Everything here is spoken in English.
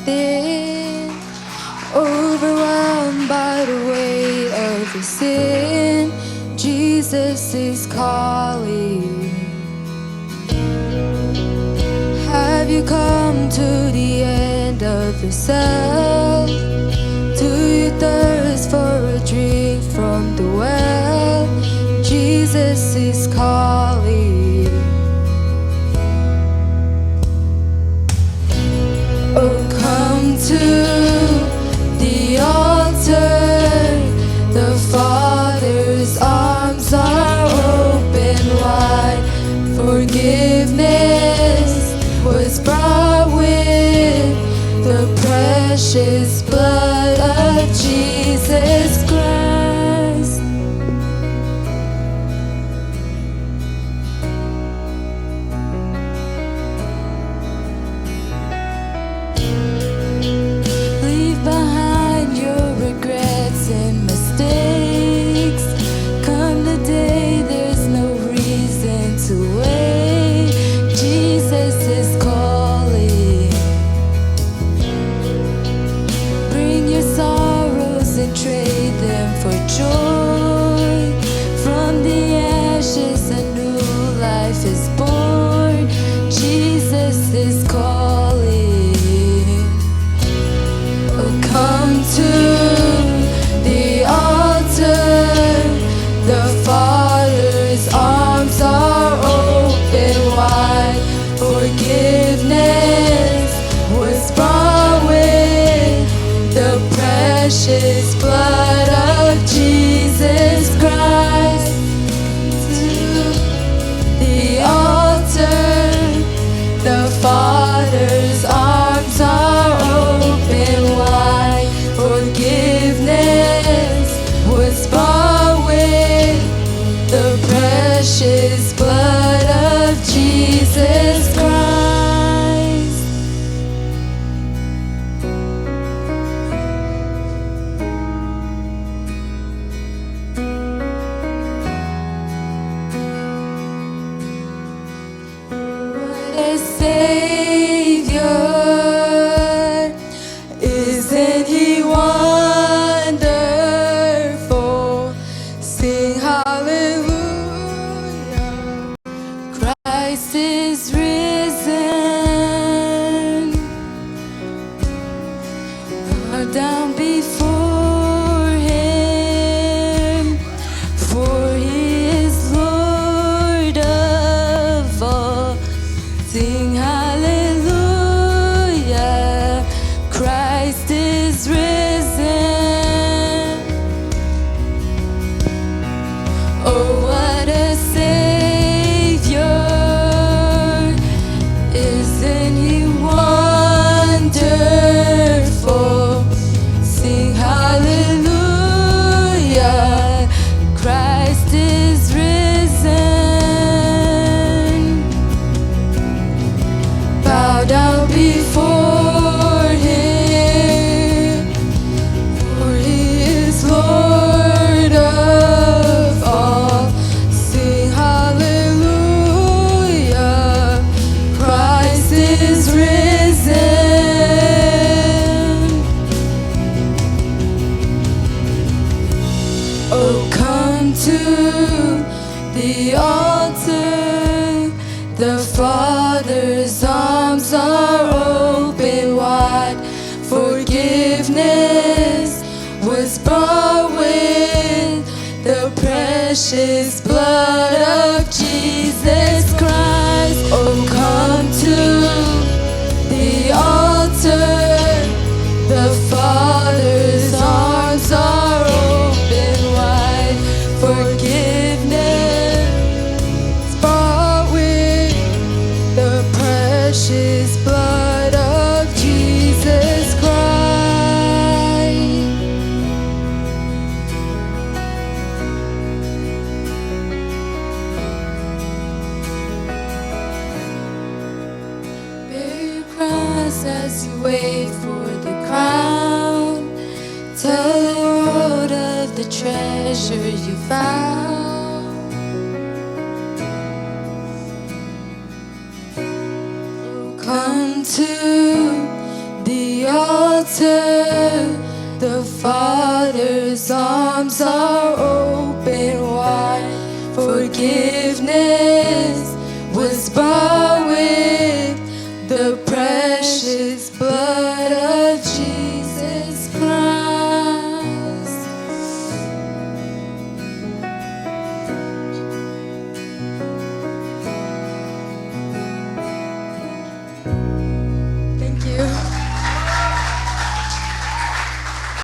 within, overwhelmed by the weight of your sin. Jesus is calling. Have you come to the end of yourself? Do you thirst for a drink from the well? Jesus is calling. Oh, come to the altar. The Father's arms are open wide. Forgiveness was brought with the precious blood of Jesus Christ. Leave behind your regrets and mistakes. Come today, there's no reason to wait. Jesus is calling. Bring your sorrows and trade them for joy. From the ashes a new life is born. Jesus is calling. Oh, come to the altar. The Father's arms are open wide. Forgiveness was brought with the precious blood of Jesus Christ. To the altar, the Father's arms are open wide. Forgiveness was bought with the precious blood of Jesus Christ. What a Savior, isn't He wonderful? Sing hallelujah. Christ is risen. Bow down before Him, for He is Lord of all. Sing hallelujah. Christ is risen. Oh, what a Savior. Isn't He wonderful? Sing hallelujah. Christ is risen. Bow down before Him, for He is Lord of all. Sing hallelujah. Christ is risen. Oh, come to the altar. The Father's arms are open wide. Forgiveness was bought with the precious blood of Jesus Christ. Oh, come to the altar. The Father's arms are open wide. Forgiveness bought with the precious blood of Jesus Christ. Bear your cross as you wait for the crown. Tell the world of the treasure you found. Come to the The Father's arms are open wide. Forgive